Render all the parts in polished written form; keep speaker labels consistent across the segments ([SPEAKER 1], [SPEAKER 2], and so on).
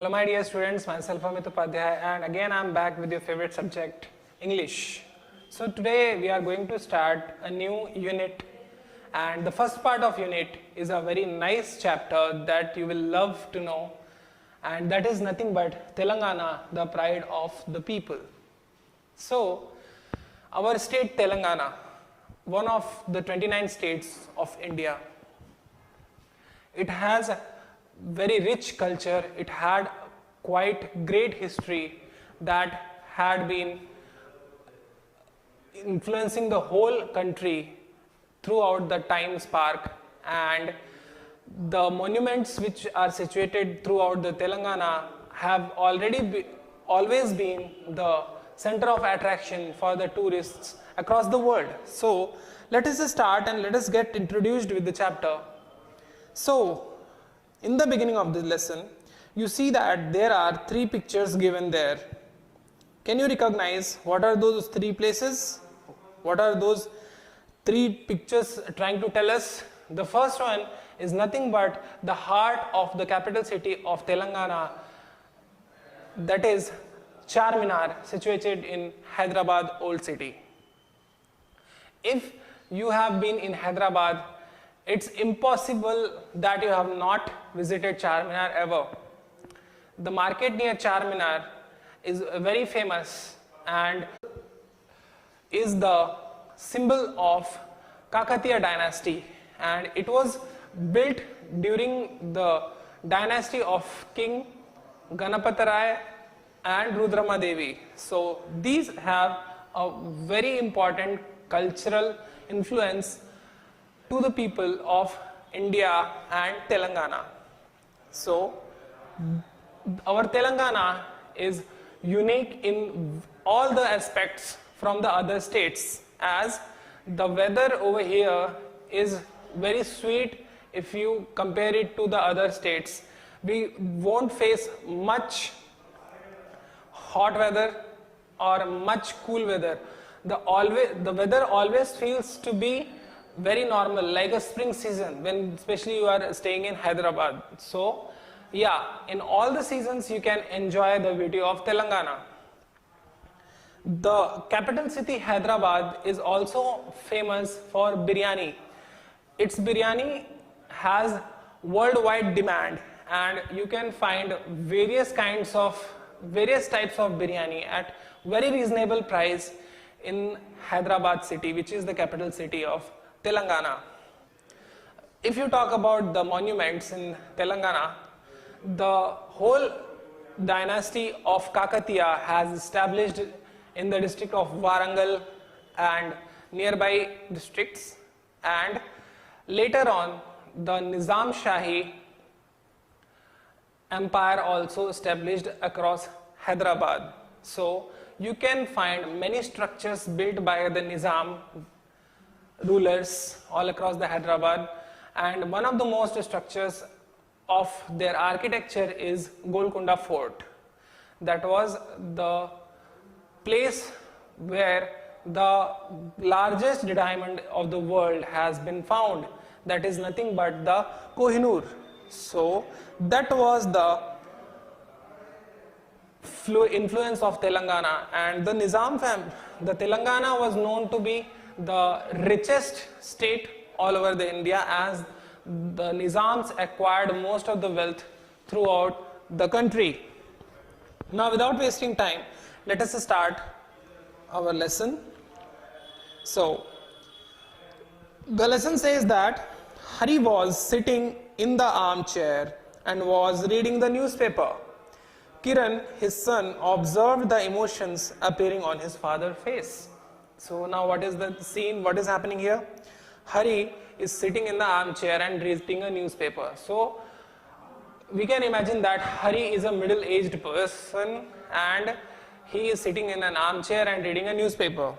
[SPEAKER 1] Hello my dear students, myself Amit Upadhyay, and again I am back with your favorite subject, English. So today we are going to start a new unit, and the first part of unit is a very nice chapter that you will love to know, and that is nothing but Telangana, the pride of the people. So our state Telangana, one of the 29 states of India, it has a very rich culture. It had quite great history that had been influencing the whole country throughout the time spark, and the monuments which are situated throughout the Telangana have always been the center of attraction for the tourists across the world. So let us start and let us get introduced with the chapter. So in the beginning of the lesson, you see that there are three pictures given there. Can you recognize what are those three places? What are those three pictures trying to tell us? The first one is nothing but the heart of the capital city of Telangana, that is Charminar, situated in Hyderabad Old City. If you have been in Hyderabad, it's impossible that you have not visited Charminar ever. The market near Charminar is very famous and is the symbol of Kakatiya dynasty, and it was built during the dynasty of King Ganapatharaya and Rudrama Devi. So these have a very important cultural influence to the people of India and Telangana. So our Telangana is unique in all the aspects from the other states, as the weather over here is very sweet. If you compare it to the other states, we won't face much hot weather or much cool weather. The weather always feels to be very normal, like a spring season, when especially you are staying in Hyderabad. So yeah, in all the seasons you can enjoy the beauty of Telangana. The capital city Hyderabad is also famous for biryani. Its biryani has worldwide demand, and you can find various types of biryani at very reasonable price in Hyderabad city, which is the capital city of Telangana. If you talk about the monuments in Telangana, the whole dynasty of Kakatiya has established in the district of Warangal and nearby districts, and later on the Nizam Shahi empire also established across Hyderabad. So you can find many structures built by the Nizam rulers all across the Hyderabad, and one of the most structures of their architecture is Golconda Fort. That was the place where the largest diamond of the world has been found, that is nothing but the Kohinoor. So that was the influence of Telangana, and the the Telangana was known to be the richest state all over the India, as the Nizams acquired most of the wealth throughout the country. Now without wasting time, let us start our lesson. So the lesson says that Hari was sitting in the armchair and was reading the newspaper. Kiran, his son, observed the emotions appearing on his father's face. So now what is the scene? What is happening here? Hari is sitting in the armchair and reading a newspaper. So we can imagine that Hari is a middle-aged person and he is sitting in an armchair and reading a newspaper.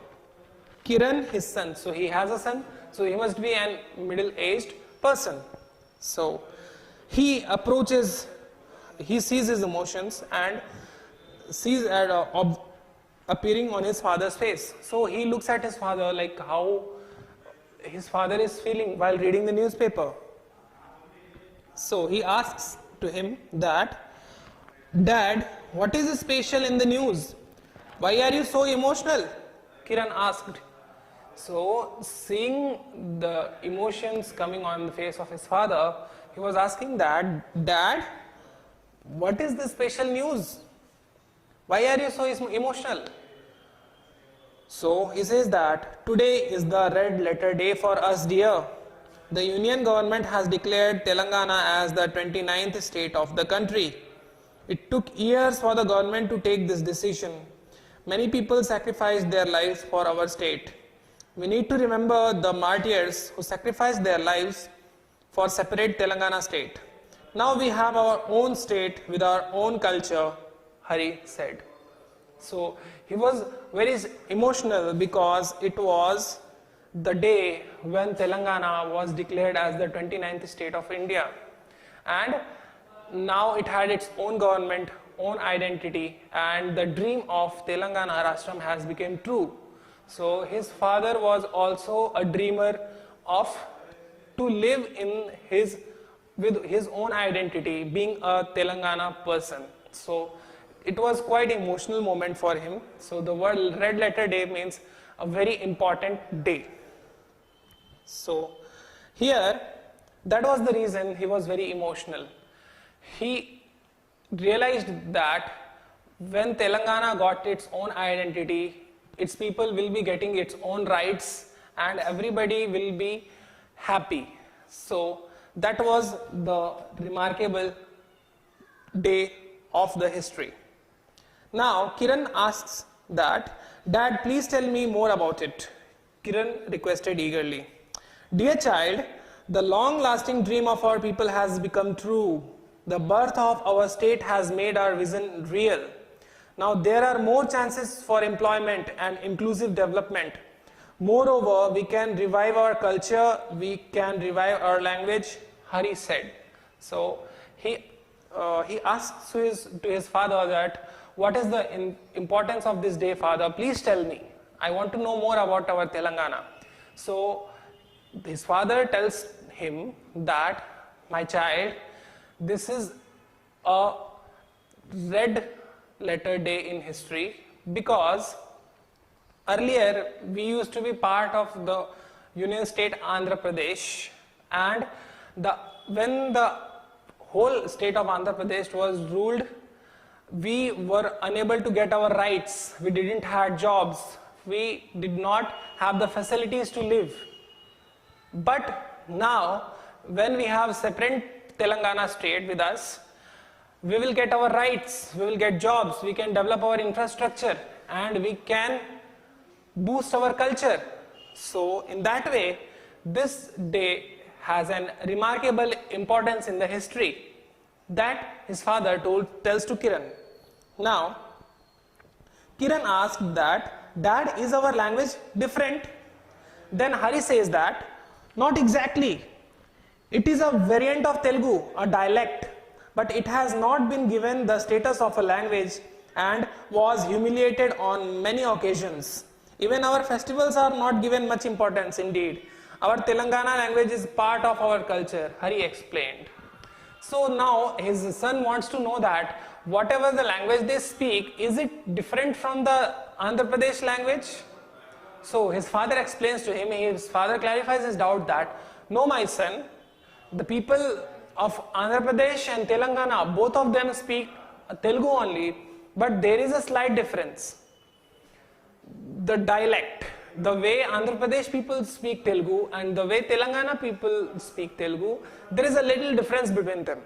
[SPEAKER 1] Kiran, his son, so he has a son, so he must be a middle-aged person. So he approaches, he sees his emotions and sees appearing on his father's face. So he looks at his father, like how his father is feeling while reading the newspaper. So he asks to him that, Dad, what is special in the news? Why are you so emotional? Kiran asked. So, seeing the emotions coming on the face of his father, he was asking that, Dad, what is the special news? Why are you so emotional? So, he says that today is the red letter day for us, dear. The Union government has declared Telangana as the 29th state of the country. It took years for the government to take this decision. Many people sacrificed their lives for our state. We need to remember the martyrs who sacrificed their lives for separate Telangana state. Now we have our own state with our own culture, Hari said. So he was very emotional because it was the day when Telangana was declared as the 29th state of India. And now it had its own government, own identity, and the dream of Telangana Rashtra has become true. So his father was also a dreamer of to live in with his own identity, being a Telangana person. So it was quite an emotional moment for him. So the word red letter day means a very important day. So here, that was the reason he was very emotional. He realized that when Telangana got its own identity, its people will be getting its own rights and everybody will be happy. So that was the remarkable day of the history. Now Kiran asks that, Dad, please tell me more about it. Kiran requested eagerly. Dear child, the long-lasting dream of our people has become true. The birth of our state has made our vision real. Now there are more chances for employment and inclusive development. Moreover, we can revive our culture, we can revive our language, Hari said. So he asks to his father that, what is the importance of this day, father? Please tell me. I want to know more about our Telangana. So his father tells him that, my child, this is a red letter day in history because earlier we used to be part of the Union State Andhra Pradesh, and when the whole state of Andhra Pradesh was ruled, we were unable to get our rights. We didn't have jobs. We did not have the facilities to live. But now, when we have separate Telangana state with us, we will get our rights, we will get jobs, we can develop our infrastructure, and we can boost our culture. So in that way, this day has an remarkable importance in the history that his father tells to Kiran. Now, Kiran asked that, Dad, is our language different? Then Hari says that, not exactly. It is a variant of Telugu, a dialect, but it has not been given the status of a language and was humiliated on many occasions. Even our festivals are not given much importance indeed. Our Telangana language is part of our culture, Hari explained. So now his son wants to know that whatever the language they speak, is it different from the Andhra Pradesh language? So his father explains to him, his father clarifies his doubt that, no my son, the people of Andhra Pradesh and Telangana, both of them speak Telugu only, but there is a slight difference. The dialect, the way Andhra Pradesh people speak Telugu and the way Telangana people speak Telugu, there is a little difference between them.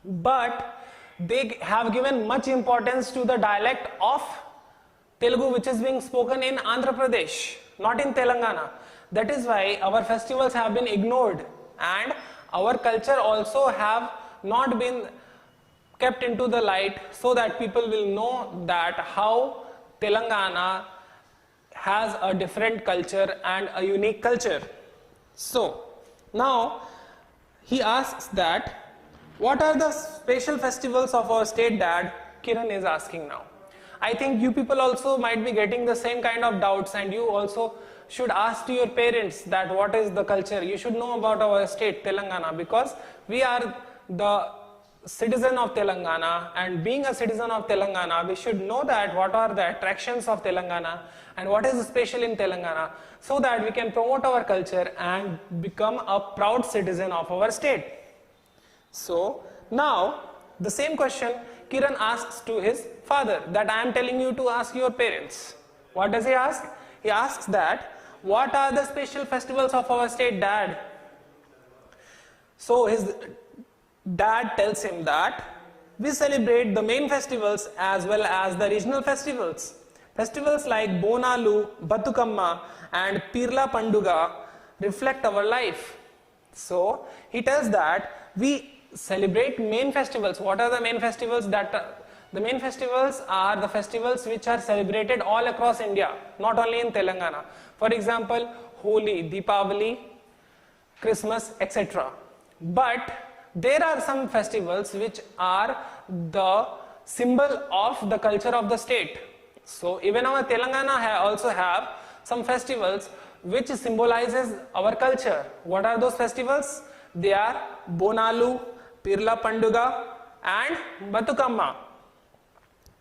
[SPEAKER 1] But they have given much importance to the dialect of Telugu which is being spoken in Andhra Pradesh, not in Telangana. That is why our festivals have been ignored and our culture also have not been kept into the light so that people will know that how Telangana has a different culture and a unique culture. So now he asks that, what are the special festivals of our state, Dad? Kiran is asking now. I think you people also might be getting the same kind of doubts, and you also should ask to your parents that what is the culture. You should know about our state Telangana because we are the citizen of Telangana, and being a citizen of Telangana, we should know that what are the attractions of Telangana and what is special in Telangana, so that we can promote our culture and become a proud citizen of our state. So now the same question Kiran asks to his father, that I am telling you to ask your parents. What does he ask? He asks that, what are the special festivals of our state, Dad? So his dad tells him that we celebrate the main festivals as well as the regional festivals. Festivals like Bonalu, Batukamma and Pirla Panduga reflect our life. So he tells that we celebrate main festivals. What are the main festivals? The main festivals are the festivals which are celebrated all across India, not only in Telangana. For example, Holi, Deepavali, Christmas, etc. But there are some festivals which are the symbol of the culture of the state. So even our Telangana also have some festivals which symbolizes our culture. What are those festivals? They are Bonalu, Pirla Panduga and Batukamma.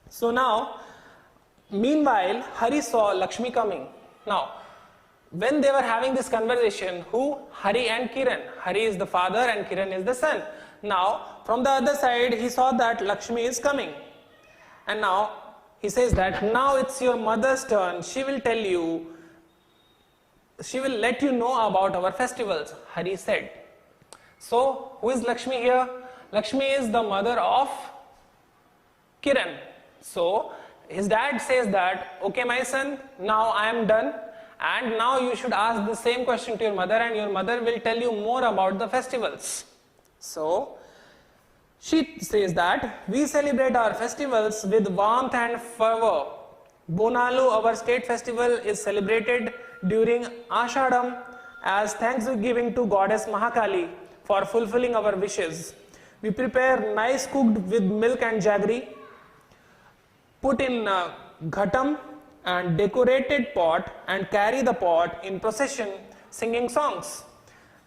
[SPEAKER 1] So now, meanwhile, Hari saw Lakshmi coming. Now, when they were having this conversation, who? Hari and Kiran. Hari is the father and Kiran is the son. Now, from the other side, he saw that Lakshmi is coming. And now, he says that, now it's your mother's turn. She will tell you, she will let you know about our festivals, Hari said. So, who is Lakshmi here? Lakshmi is the mother of Kiran. So, his dad says that, okay my son, now I am done. And now you should ask the same question to your mother, and your mother will tell you more about the festivals. So, she says that we celebrate our festivals with warmth and fervor. Bonalu, our state festival, is celebrated during Ashadam as thanksgiving to goddess Mahakali for fulfilling our wishes. We prepare nice cooked with milk and jaggery, put in ghatam and decorated pot and carry the pot in procession singing songs.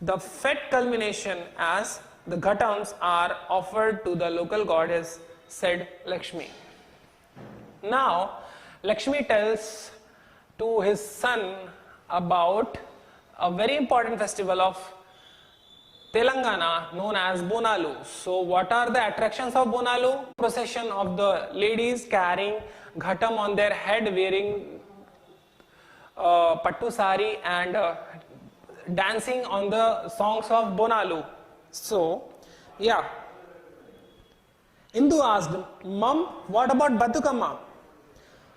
[SPEAKER 1] The fet culmination as the ghatams are offered to the local goddess, said Lakshmi. Now, Lakshmi tells to his son about a very important festival of Telangana known as Bonalu. So, what are the attractions of Bonalu? Procession of the ladies carrying ghatam on their head, wearing pattu sari and dancing on the songs of Bonalu. So, yeah. Indu asked, Mom, what about Batukamma?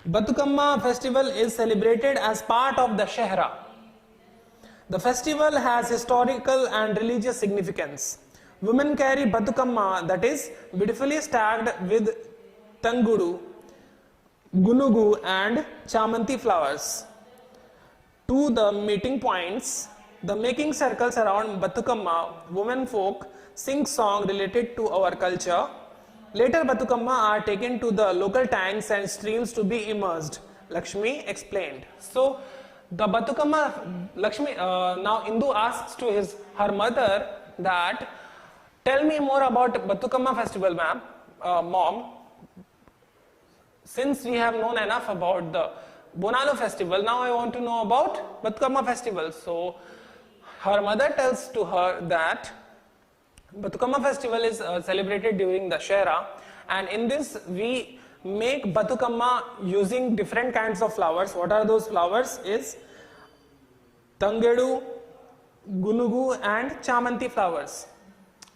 [SPEAKER 1] Batukamma festival is celebrated as part of the Shehra. The festival has historical and religious significance. Women carry Batukamma, that is beautifully stacked with Tangudu, Gunugu and Chamanti flowers, to the meeting points. The making circles around Batukamma, women folk sing song related to our culture. Later Batukamma are taken to the local tanks and streams to be immersed, Lakshmi explained. So the Batukamma, Lakshmi, now Indu asks to her mother that, tell me more about Batukamma festival, mom. Since we have known enough about the Bonalu festival, now I want to know about Batukamma festival. So her mother tells to her that Batukamma festival is celebrated during the Shehra, and in this we make Batukamma using different kinds of flowers. What are those flowers? Is Tangedu, Gunugu and Chamanti flowers.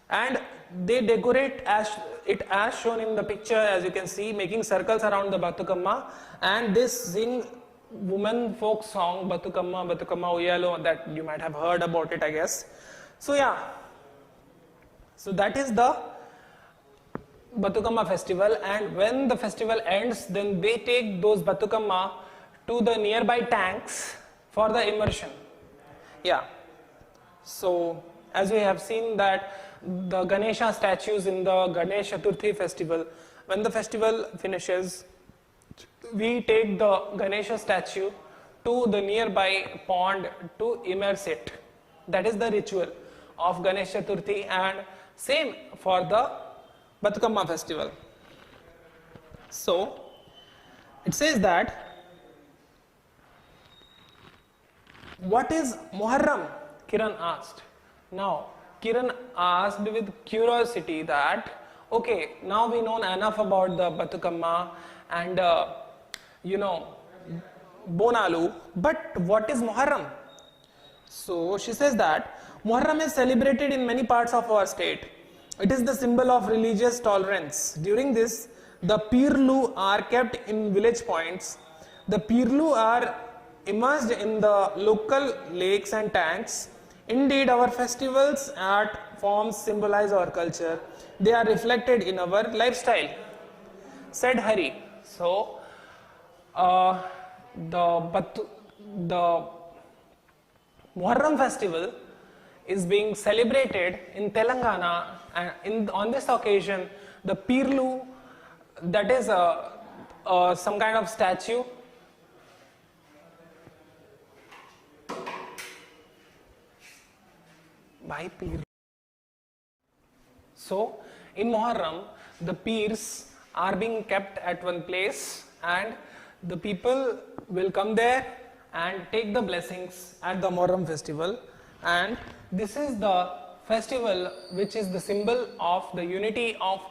[SPEAKER 1] And they decorate as shown in the picture, as you can see, making circles around the Batukamma, and they sing woman folk song Batukamma, Batukamma Uyalo, that you might have heard about it, I guess. So yeah, so that is the Batukamma festival, and when the festival ends, then they take those Batukamma to the nearby tanks for the immersion. Yeah, so as we have seen that the Ganesha statues in the Ganesh Chaturthi festival, when the festival finishes, we take the Ganesha statue to the nearby pond to immerse it. That is the ritual of Ganesh Chaturthi, and same for the Batukamma festival. So it says that, what is Muharram? Kiran asked. Now Kiran asked with curiosity that, okay, now we know enough about the Batukamma and Bonalu, but what is Muharram? So she says that Muharram is celebrated in many parts of our state. It is the symbol of religious tolerance. During this, the Pirlu are kept in village points. The Pirlu are immersed in the local lakes and tanks. Indeed, our festivals, art forms symbolize our culture. They are reflected in our lifestyle, said Hari. So, the Muharram festival is being celebrated in Telangana, and on this occasion, the Pirlu, that is some kind of statue. By Pir. So, in Muharram, the Pirs are being kept at one place, and the people will come there and take the blessings at the Muharram festival. And this is the festival which is the symbol of the unity of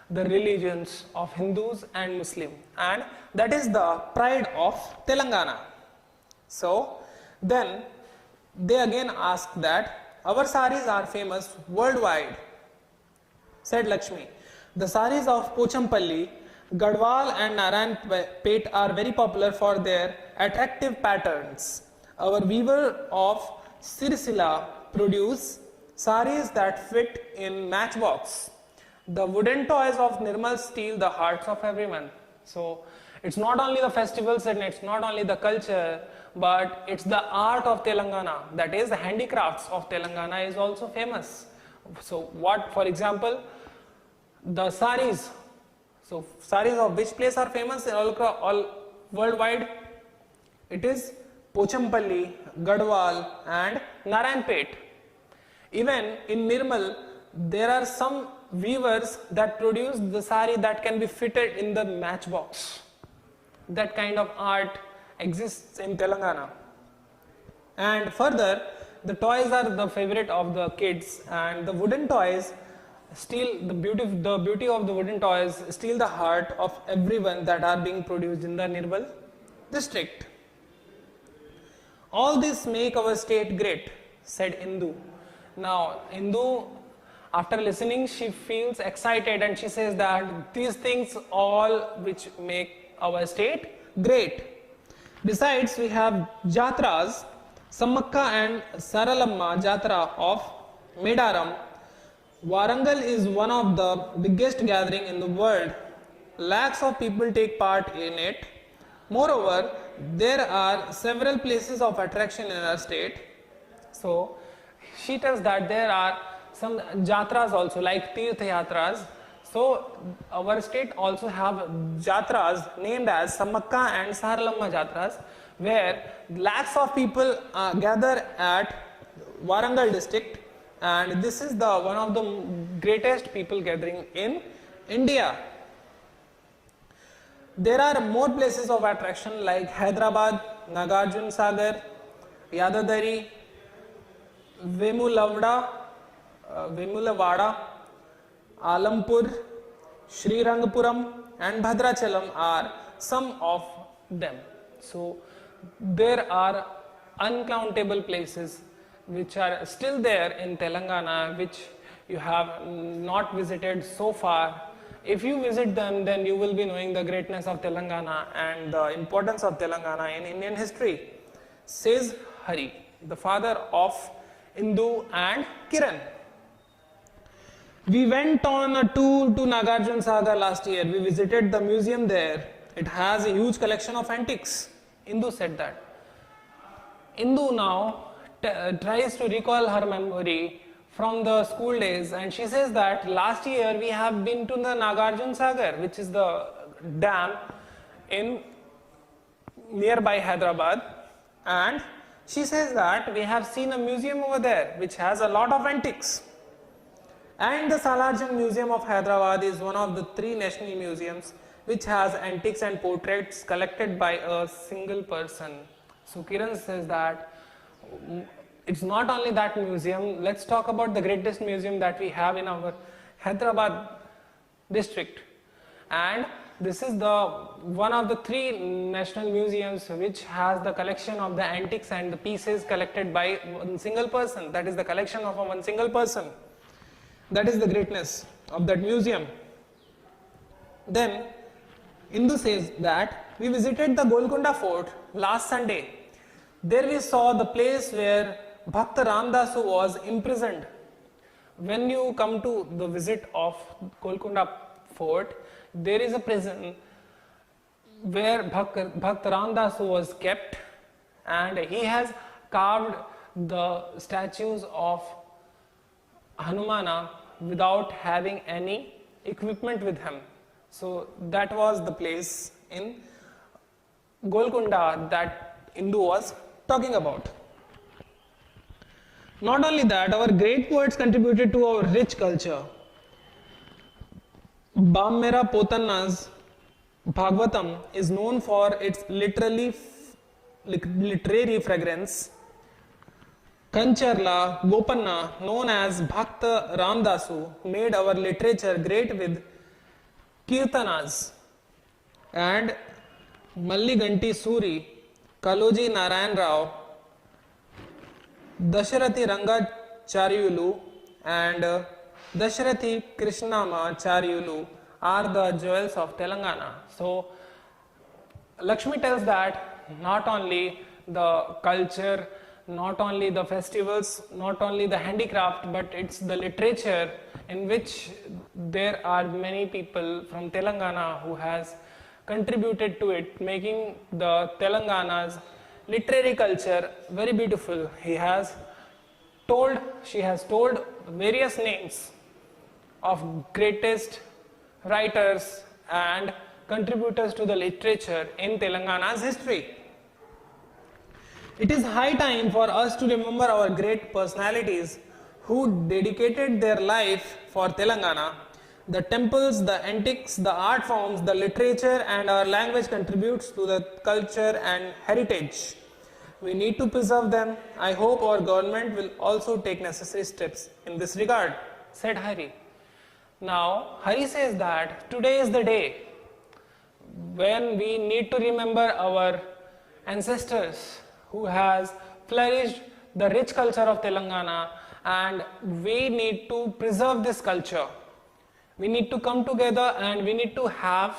[SPEAKER 1] the religions of Hindus and Muslim, and that is the pride of Telangana. So then they again ask that, our saris are famous worldwide, said Lakshmi. The saris of Pochampalli, Gadwal and Narayanpet are very popular for their attractive patterns. Our weaver of Sirsila produce saris that fit in matchbox. The wooden toys of Nirmal steal the hearts of everyone. So it's not only the festivals and it's not only the culture, but it's the art of Telangana, that is the handicrafts of Telangana is also famous. So what, for example, the saris. So saris of which place are famous all worldwide? It is Pochampalli, Gadwal and Narayanpet. Even in Nirmal, there are some weavers that produce the sari that can be fitted in the matchbox. That kind of art exists in Telangana. And further, the toys are the favorite of the kids, and the wooden toys steal the beauty of the wooden toys steal the heart of everyone that are being produced in the Nirmal district. All this make our state great, said Indu. Now Indu, after listening, she feels excited and she says that these things all which make our state great. Besides, we have Jatras, Sammakka and Saralamma Jatra of Medaram. Warangal is one of the biggest gathering in the world. Lakhs of people take part in it. Moreover, there are several places of attraction in our state. So she tells that there are some jatras also, like Tirth Yatras. So our state also have jatras named as Sammakka and Saralamma Jatras, where lakhs of people gather at Warangal district, and this is the one of the greatest people gathering in India. There are more places of attraction like Hyderabad, Nagarjun Sagar, Yadadari, Vemulavada, Alampur, Srirangpuram and Bhadrachalam are some of them. So there are uncountable places which are still there in Telangana, which you have not visited so far. If you visit them, then you will be knowing the greatness of Telangana and the importance of Telangana in Indian history, says Hari, the father of Indu and Kiran. We went on a tour to Nagarjun Sagar last year. We visited the museum there. It has a huge collection of antiques. Indu said that. Indu now tries to recall her memory from the school days, and she says that last year we have been to the Nagarjun Sagar, which is the dam in nearby Hyderabad, and she says that we have seen a museum over there which has a lot of antiques. And the Salarjung Museum of Hyderabad is one of the 3 national museums which has antiques and portraits collected by a single person. So Kiran says that it's not only that museum, let's talk about the greatest museum that we have in our Hyderabad district. And this is the one of the 3 national museums which has the collection of the antiques and the pieces collected by one single person. That is the collection of one single person. That is the greatness of that museum. Then Indu says that we visited the Golconda Fort last Sunday. There we saw the place where Bhakta Ramdasu was imprisoned. When you come to the visit of Golconda Fort, there is a prison where Bhakta Ramdasu was kept, and he has carved the statues of Hanumana without having any equipment with him. So that was the place in Golconda that Indu was talking about. Not only that, our great poets contributed to our rich culture. Bammera Potanna's Bhagavatam is known for its literary fragrance. Kancharla Gopanna, known as Bhakta Ramdasu, made our literature great with Kirtanas. And Malliganti Suri, Kaloji Narayan Rao, Dasharathi Rangacharyulu and Dasharathi Krishnama Charyulu are the jewels of Telangana. So Lakshmi tells that not only the culture, not only the festivals, not only the handicraft, but it's the literature in which there are many people from Telangana who has contributed to it, making the Telangana's literary culture very beautiful. She has told various names of greatest writers and contributors to the literature in Telangana's history. It is high time for us to remember our great personalities who dedicated their life for Telangana. The temples, the antiques, the art forms, the literature and our language contributes to the culture and heritage. We need to preserve them. I hope our government will also take necessary steps in this regard, said Hari. Now, Hari says that today is the day when we need to remember our ancestors who has flourished the rich culture of Telangana, and we need to preserve this culture. We need to come together and we need to have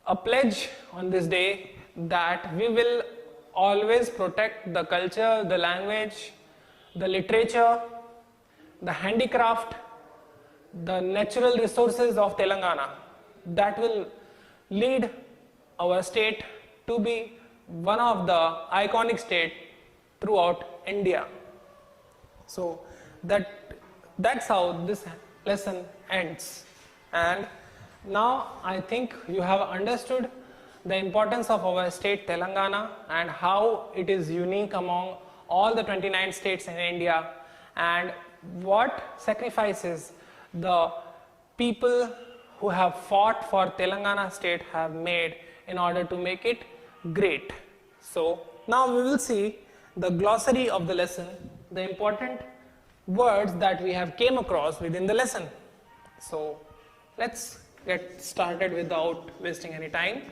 [SPEAKER 1] a pledge on this day that we will always protect the culture, the language, the literature, the handicraft, the natural resources of Telangana. That will lead our state to be one of the iconic states throughout India. So that's how this lesson ends. And now I think you have understood the importance of our state Telangana and how it is unique among all the 29 states in India, and what sacrifices the people who have fought for Telangana state have made in order to make it great. So now we will see the glossary of the lesson, the important words that we have came across within the lesson. So let's get started without wasting any time.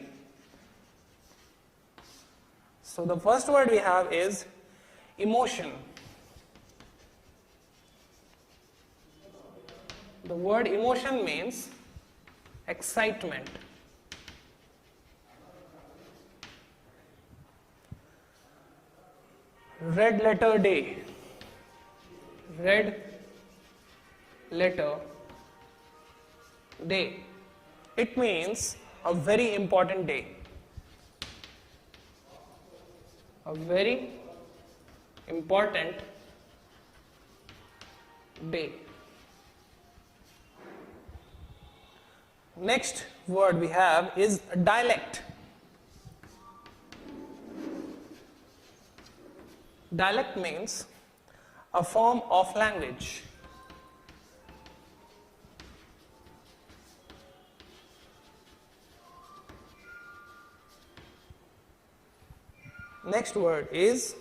[SPEAKER 1] So the first word we have is emotion. The word emotion means excitement. Red letter day. Red letter day. It means a very important day. A very important day. Next word we have is dialect. Dialect means a form of language. Next word is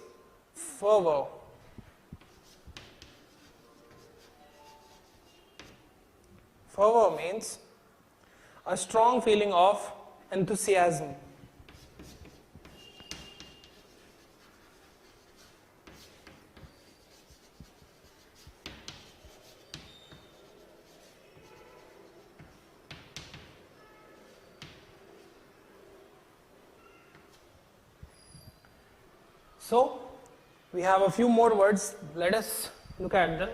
[SPEAKER 1] fervor. Fervor means a strong feeling of enthusiasm. So, we have a few more words. Let us look at them.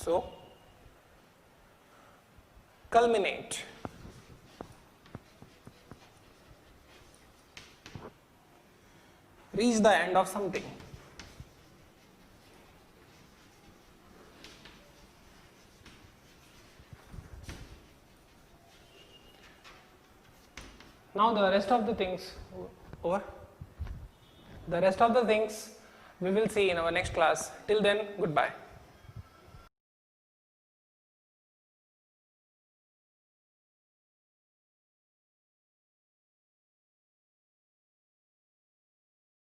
[SPEAKER 1] So, culminate. Reach the end of something. Now the rest of the things, over. The rest of the things we will see in our next class. Till then, goodbye.